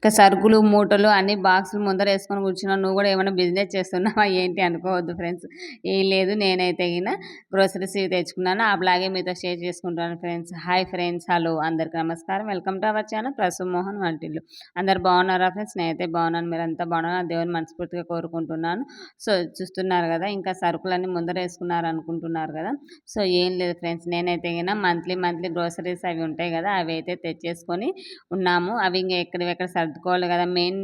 ఇక సరుకులు, మూటలు అన్ని బాక్సులు ముందరేసుకొని కూర్చున్నావు. నువ్వు గూడా ఏమన్నా బిజినెస్ చేస్తున్నావా ఏంటి అనుకోవద్దు ఫ్రెండ్స్. ఏం లేదు, నేనైతే గ్రోసరీస్ ఇవి తెచ్చుకున్నాను. అలాగే మీతో షేర్ చేసుకుంటాను ఫ్రెండ్స్. హాయ్ ఫ్రెండ్స్, హలో అందరికి నమస్కారం. Welcome to our channel Prasu Mohan వంటిల్లు. అందరు బాగున్నారా ఫ్రెండ్స్? నేనైతే బాగున్నాను. మీరంతా బాగున్నారా? దేవుని మనస్ఫూర్తిగా కోరుకుంటున్నాను. సో చూస్తున్నారు కదా, ఇంకా సరుకులన్నీ ముందరేసుకున్నారు అనుకుంటున్నారు కదా. సో ఏం లేదు ఫ్రెండ్స్, నేనైతే మంత్లీ గ్రోసరీస్ అవి ఉంటాయి కదా, అవి అయితే తెచ్చేసుకొని ఉన్నాము. అవి ఇంకా ఎక్కడివెక్కడ సర్దుకోవాలి కదా. మెయిన్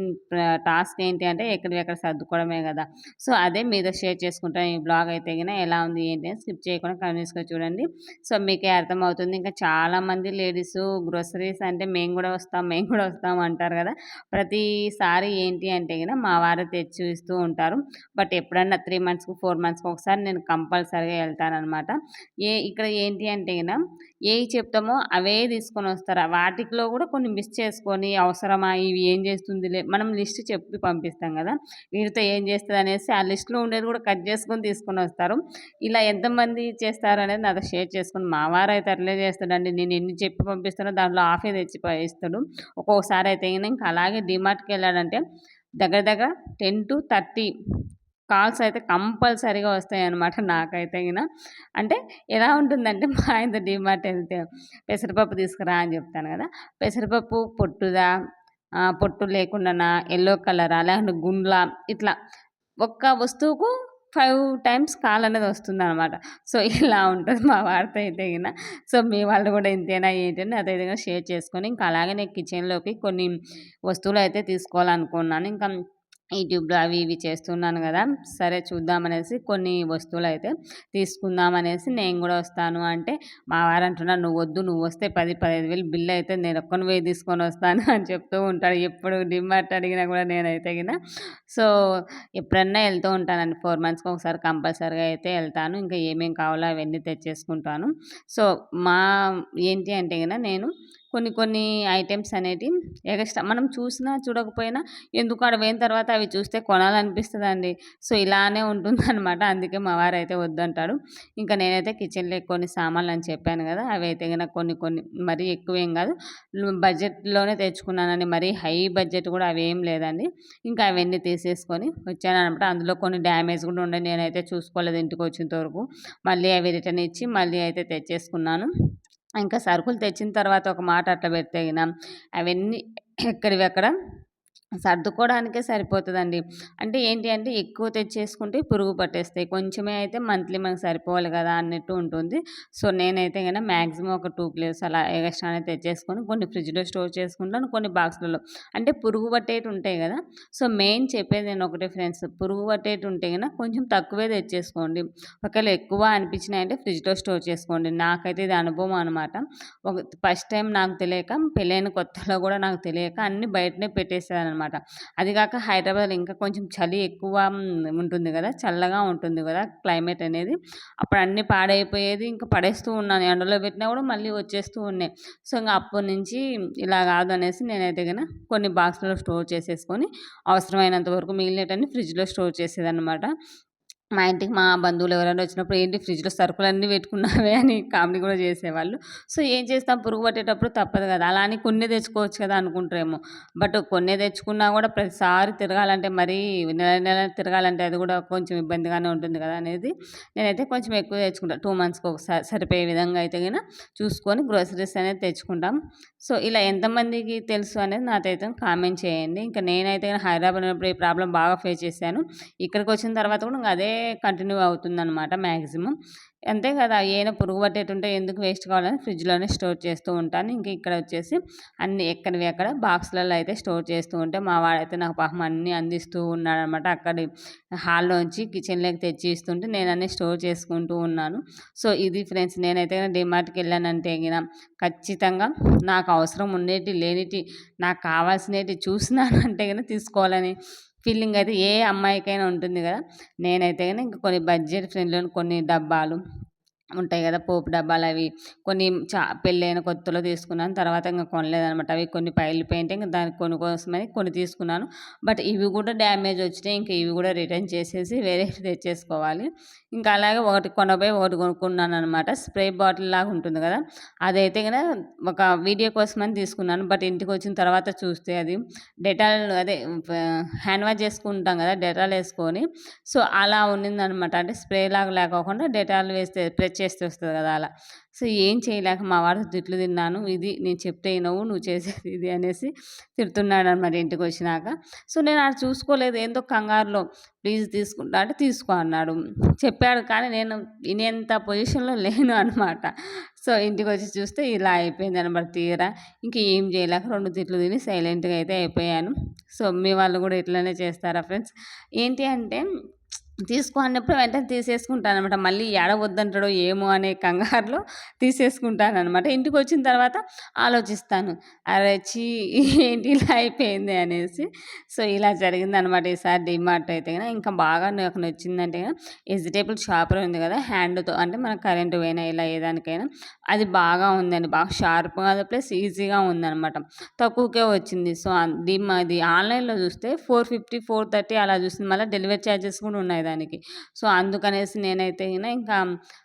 టాస్క్ ఏంటి అంటే ఎక్కడివెక్కడ సర్దుకోవడమే కదా. సో అదే మీతో షేర్ చేసుకుంటాను. ఈ బ్లాగ్ అయితే ఎలా ఉంది ఏంటి అని స్కిప్ చేయకుండా కంటిన్యూస్గా చూడండి. సో మీకే అర్థమవుతుంది. ఇంకా చాలామంది లేడీస్ గ్రోసరీస్ అంటే మేము కూడా వస్తాం అంటారు కదా. ప్రతిసారి ఏంటి అంటే మా వారు తెచ్చి ఇస్తూ ఉంటారు. బట్ ఎప్పుడన్నా 3 మంత్స్కి 4 మంత్స్కి ఒకసారి నేను కంపల్సరీగా వెళ్తానమాట. ఇక్కడ ఏంటి అంటే ఏవి చెప్తామో అవే తీసుకొని వస్తారు. వాటిలో కూడా కొన్ని మిస్ చేసుకొని అవసరమా, ఇవి ఏం చేస్తుందిలే, మనం లిస్ట్ చెప్పి పంపిస్తాం కదా, వీటితో ఏం చేస్తుంది అనేసి ఆ లిస్టులో ఉండేది కూడా కట్ చేసుకొని తీసుకొని వస్తారు. ఇలా ఎంతమంది చేస్తారు అనేది నాతో షేర్ చేసుకుని, మా వారు అయితే అట్లే చేస్తాడండి. నేను ఎన్ని చెప్పి పంపిస్తానో దాంట్లో హాఫే తెచ్చి ఇస్తాడు. ఒక్కొక్కసారి అయితే ఇంకా అలాగే డిమార్ట్కి వెళ్ళాడంటే దగ్గర దగ్గర 10 to 30 కాల్స్ అయితే కంపల్సరీగా వస్తాయన్నమాట నాకైతే అంటే ఎలా ఉంటుందంటే, మా ఆయనతో డీమార్ట్ వెళ్తే పెసరపప్పు తీసుకురా అని చెప్తాను కదా. పెసరపప్పు పొట్టు లేకుండానా, ఎల్లో కలరా, లేకుంటే గుండ్లా, ఇట్లా ఒక్క వస్తువుకు 5 టైమ్స్ కాల్ అనేది వస్తుందన్నమాట. సో ఇలా ఉంటుంది మా వారితో అయితే సో మీ వాళ్ళు కూడా ఇంతేనా ఏంటి అని అదే షేర్ చేసుకొని, ఇంకా అలాగే నేను కిచెన్లోకి కొన్ని వస్తువులు అయితే తీసుకోవాలనుకున్నాను. ఇంకా యూట్యూబ్లో అవి ఇవి చేస్తున్నాను కదా, సరే చూద్దామనేసి కొన్ని వస్తువులు అయితే తీసుకుందామనేసి నేను కూడా వస్తాను అంటే, మా వారు అంటున్నారు నువ్వు వద్దు, నువ్వు వస్తే 10-15 వేలు బిల్లు అయితే నేను ఒక్కని పోయి తీసుకొని వస్తాను అని చెప్తూ ఉంటాడు. ఎప్పుడు డిమార్ట్ అడిగినా కూడా నేనైతే సో ఎప్పుడన్నా వెళ్తూ ఉంటానండి. 4 మంత్స్కి ఒకసారి కంపల్సరీగా అయితే వెళ్తాను. ఇంకా ఏమేమి కావాలో అవన్నీ తెచ్చేసుకుంటాను. సో ఏంటి అంటే నేను కొన్ని ఐటెమ్స్ అనేటివి ఎగస్ట్రా మనం చూసినా చూడకపోయినా ఎందుకు ఆడ పోయిన తర్వాత అవి చూస్తే కొనాలనిపిస్తుందండి. సో ఇలానే ఉంటుందన్నమాట. అందుకే మా వారైతే వద్దంటాడు. ఇంకా నేనైతే కిచెన్లో కొన్ని సామాన్లు అని చెప్పాను కదా, అవి అయితే కొన్ని మరీ ఎక్కువేం కాదు, బడ్జెట్లోనే తెచ్చుకున్నానండి. మరీ హై బడ్జెట్ కూడా అవేం లేదండి. ఇంకా అవన్నీ తీసేసుకొని వచ్చానన్నమాట. అందులో కొన్ని డ్యామేజ్ కూడా ఉండే, నేనైతే చూసుకోలేదు ఇంటికి వచ్చేంత వరకు. మళ్ళీ అవి రిటర్న్ ఇచ్చి మళ్ళీ అయితే తెచ్చేసుకున్నాను. ఇంకా సరుకులు తెచ్చిన తర్వాత ఒక మాట అట్లా పెడితే అవన్నీ ఎక్కడివి అక్కడ సర్దుకోవడానికే సరిపోతుందండి. అంటే ఏంటి అంటే ఎక్కువ తెచ్చేసుకుంటే పురుగు పట్టేస్తాయి. కొంచెమే అయితే మంత్లీ మనకు సరిపోవాలి కదా అన్నట్టు ఉంటుంది. సో నేనైతే మ్యాక్సిమం ఒక 2 ప్లేట్స్ అలా ఎక్స్ట్రానే తెచ్చేసుకొని కొన్ని ఫ్రిడ్జ్లో స్టోర్ చేసుకుంటాను, కొన్ని బాక్స్లలో. అంటే పురుగు పట్టేటి ఉంటాయి కదా. సో మెయిన్ చెప్పేది నేను ఒకటే ఫ్రెండ్స్, పురుగు పట్టేటి ఉంటే కొంచెం తక్కువే తెచ్చేసుకోండి. ఒకవేళ ఎక్కువ అనిపించినాయంటే ఫ్రిడ్జ్లో స్టోర్ చేసుకోండి. నాకైతే ఇది అనుభవం అనమాట. ఒక ఫస్ట్ టైం నాకు తెలియక, పెళ్ళైన కొత్తలో కూడా నాకు తెలియక అన్నీ బయటనే పెట్టేసేదాన్ననమాట. అది కాక హైదరాబాద్లో ఇంకా కొంచెం చలి ఎక్కువ ఉంటుంది కదా, చల్లగా ఉంటుంది కదా క్లైమేట్ అనేది. అప్పుడు అన్నీ పాడైపోయేది. ఇంకా పడేస్తూ ఉన్నాను, ఎండలో పెట్టినా కూడా మళ్ళీ వచ్చేస్తూ ఉన్నాయి. సో ఇంకా అప్పటి నుంచి ఇలా కాదు అనేసి నేనైతే కొన్ని బాక్స్లలో స్టోర్ చేసేసుకొని అవసరమైనంత వరకు మిగిలినవన్నీ ఫ్రిడ్జ్లో స్టోర్ చేసేదన్నమాట. మా ఇంటికి మా బంధువులు ఎవరైనా వచ్చినప్పుడు ఏంటి ఫ్రిడ్జ్లో సరుకులన్నీ పెట్టుకున్నావే అని కామెడీ కూడా చేసేవాళ్ళు. సో ఏం చేస్తాం, పురుగు పట్టేటప్పుడు తప్పదు కదా. అలా అని కొన్నే తెచ్చుకోవచ్చు కదా అనుకుంటారేమో. బట్ కొన్నే తెచ్చుకున్నా కూడా ప్రతిసారి తిరగాలంటే మరీ నెల తిరగాలంటే అది కూడా కొంచెం ఇబ్బందిగానే ఉంటుంది కదా అనేది నేనైతే కొంచెం ఎక్కువ తెచ్చుకుంటాను. 2 మంత్స్కి ఒకసారి సరిపోయే విధంగా అయితే చూసుకొని గ్రోసరీస్ అనేది తెచ్చుకుంటాం. సో ఇలా ఎంతమందికి తెలుసు అనేది నాకైతే కామెంట్ చేయండి. ఇంకా నేనైతే హైదరాబాద్ ఉన్నప్పుడు ఈ ప్రాబ్లం బాగా ఫేస్ చేశాను. ఇక్కడికి వచ్చిన తర్వాత కూడా ఇంకా అదే కంటిన్యూ అవుతుందన్నమాట మ్యాక్సిమం. అంతే కదా, ఏమైనా పురుగు పట్టేటుంటే ఎందుకు వేస్ట్ కావాలని ఫ్రిడ్జ్లోనే స్టోర్ చేస్తూ ఉంటాను. ఇంక ఇక్కడ వచ్చేసి అన్ని ఎక్కడివి అక్కడ బాక్స్లలో అయితే స్టోర్ చేస్తూ ఉంటే, మా వాడైతే నాకు పాపం అన్నీ అందిస్తూ ఉన్నాడనమాట. అక్కడి హాల్లోంచి కిచెన్లోకి తెచ్చి ఇస్తుంటే నేను అన్నీ స్టోర్ చేసుకుంటూ ఉన్నాను. సో ఇది ఫ్రెండ్స్, నేనైతే డిమార్ట్కి వెళ్ళానంటే ఖచ్చితంగా నాకు అవసరం ఉండేటి లేనిటి, నాకు కావాల్సినవి చూసినానంటే తీసుకోవాలని ఫీలింగ్ అయితే ఏ అమ్మాయికైనా ఉంటుంది కదా. నేనైతే ఇంక కొన్ని బడ్జెట్ ఫ్రెండ్లీలో కొన్ని డబ్బాలు, ఉంటాయి కదా! పోపు డబ్బాలవి. కొన్ని పెళ్ళైన కొత్తలో తీసుకున్నాను. తర్వాత ఇంక కొనలేదనమాట. అవి కొన్ని పగిలిపోయుంటే ఇంక దానికి కోసమని కొన్ని తీసుకున్నాను. బట్ ఇవి కూడా డ్యామేజ్ వచ్చినాయి. ఇంక ఇవి కూడా రిటర్న్ చేసేసి వేరేవి తెచ్చేసుకోవాలి. ఇంకా అలాగే ఒకటి కొనబోయి ఒకటి కొనుక్కున్నాననమాట. స్ప్రే బాటిల్ లాగా ఉంటుంది కదా! అదైతే గన ఒక వీడియో కోసమని తీసుకున్నాను. బట్ ఇంటికొచ్చిన తర్వాత చూస్తే అది డెటాల్ అదే హ్యాండ్ వాష్ చేసుకుంటాం కదా! డెటాల్ ఏసుకొని సో, అలా ఉన్నిందనమాట. అంటే స్ప్రే లాగా లేకోకుండా డెటాల్ వేస్తే ప్రెస్ చేస్తే వస్తది కదా! అలా. సో, ఏం చేయలేక మా వాడితో తిట్లు తిన్నాను. ఇది నేను చెప్తే ఇనవు, నువ్వు చేసేది ఇది అనేసి తిడుతున్నాడనమాట ఇంటికొచ్చినాక. సో, నేను అది చూసుకోలేదు. ఏందో కంగారులో ప్లీజ్ తీసుకుంటా అంటే తీసుకో అన్నాడు. చెప్పాడు కానీ నేను వినేంత పొజిషన్‌లో లేను అనమాట. సో, ఇంటికొచ్చి చూస్తే ఇలా అయిపోయిందనమాట తీరా. ఇంక ఏం చేయలేక 2 తిట్లు తిని సైలెంట్‌గా అయితే అయిపోయాను. సో, మీ వాళ్ళు కూడా ఇట్లనే చేస్తారా ఫ్రెండ్స్? ఏంటి అంటే తీసుకో అన్నప్పుడు వెంటనే తీసేసుకుంటాననమాట. మళ్ళీ ఏడ వద్దంటాడో ఏమో అనే కంగారులో తీసేసుకుంటాననమాట. ఇంటికొచ్చిన తర్వాత ఆలోచిస్తాను. అరె! ఛీ! ఏంటి ఇలా అయిపోయింది అనేసి. సో, ఇలా జరిగిందనమాట ఈసారి డీమార్ట్ అయితే గన. ఇంకా బాగా నాకు నచ్చిందంటే గన వెజిటబుల్ చాపర్ ఉంది కదా! హ్యాండ్‌తో అంటే మన కరెంట్ పోయినా ఇలా ఏ దానికైనా అది బాగా ఉందండి. బాగా షార్ప్‌గా ప్లస్ ఈజీగా ఉందనమాట. తక్కువకే వచ్చింది. సో, అది ఆన్‌లైన్‌లో చూస్తే 450, 430 అలా చూసింది. మళ్ళీ డెలివరీ చార్జెస్ కూడా ఉన్నాయి దానికి. సో, అందుకనేసి నేనైతే ఇంకా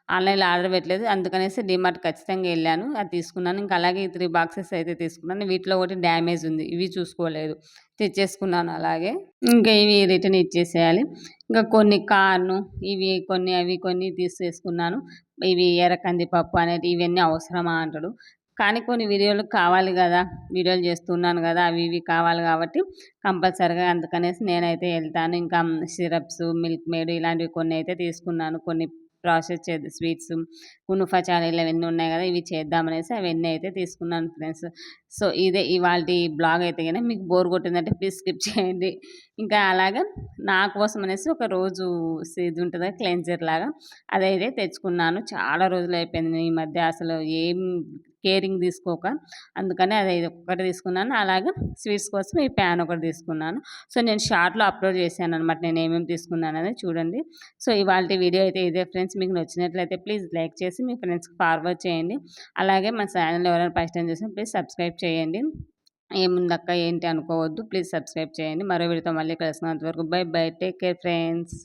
ఆన్‌లైన్‌లో ఆర్డర్ పెట్టలేదు. అందుకనేసి డీమార్ట్ ఖచ్చితంగా ఎళ్ళాను. అది తీసుకున్నాను. ఇంకా అలాగే ఈ 3 బాక్సెస్ అయితే తీసుకున్నాను. వీటిలో ఒకటి డ్యామేజ్ ఉంది. ఇవి చూసుకోలేదు. తెచ్చేసుకున్నాను అలాగే. ఇంకా ఇవి రిటర్న్ ఇచ్చేసేయాలి. ఇంకా కొన్ని కార్న్ ఇవి కొన్ని, అవి కొన్ని తీసేసుకున్నాను. ఇవి ఎర్ర కందిపప్పు అనేటివి ఇవన్నీ అవసరమా అంటాడు. కానీ కొన్ని వీడియోలు కావాలి గదా! వీడియోలు చేస్తున్నాను గదా! అవి ఇవి కావాలి గాబట్టి కంపల్సరీగా అందుకనేసి నేనైతే ఎళ్తాను. ఇంకా సిరప్స్, మిల్క్ మేడ్ ఇలాంటివి కొన్నయితే తీసుకున్నాను. కొన్ని ప్రాసెస్ స్వీట్స్, కునుఫా చాలీలు అవన్నీ ఉన్నాయి గదా! ఇవి చేద్దామనేసి అవన్నీ అయితే తీసుకున్నాను ఫ్రెండ్స్. సో, ఇదే ఇవాల్టి బ్లాగ్ అయితే గన మీకు బోర్ కొట్టిందంటే ప్లీజ్ స్కిప్ చేయండి. ఇంకా అలాగా నా కోసం అనేసి ఒక రోజు ఇది ఉంటది కదా! క్లెన్జర్ లాగా అదైతే తెచ్చుకున్నాను. చాలా రోజులయిపోయింది ఈ మధ్య అసలు ఏం కేరింగ్ తీసుకోక. అందుకని అది ఒక్కటి తీసుకున్నాను. అలాగే స్వీట్స్ కోసం ఈ ప్యాన్ ఒకటి తీసుకున్నాను. సో, నేను షార్ట్‌లో అప్‌లోడ్ చేశాననమాట. నేను ఏమేమి తీసుకున్నాననేది చూడండి. సో, ఇవాల్టి వీడియో అయితే ఇదే ఫ్రెండ్స్. మీకు నచ్చినట్లయితే ప్లీజ్ లైక్ చేసి మీ ఫ్రెండ్స్‌కి ఫార్వర్డ్ చేయండి. అలాగే మన ఛానెల్‌ని ఎవరైనా ఫస్ట్ టైమ్ చూసినా ప్లీజ్ సబ్స్క్రైబ్ చేయండి. ఏముందక్క ఏంటి అనుకోవద్దు. ప్లీజ్ సబ్స్క్రైబ్ చేయండి. మరో వీడియోతో మళ్ళీ కలుసుకున్నంత వరకు by by. Take care friends.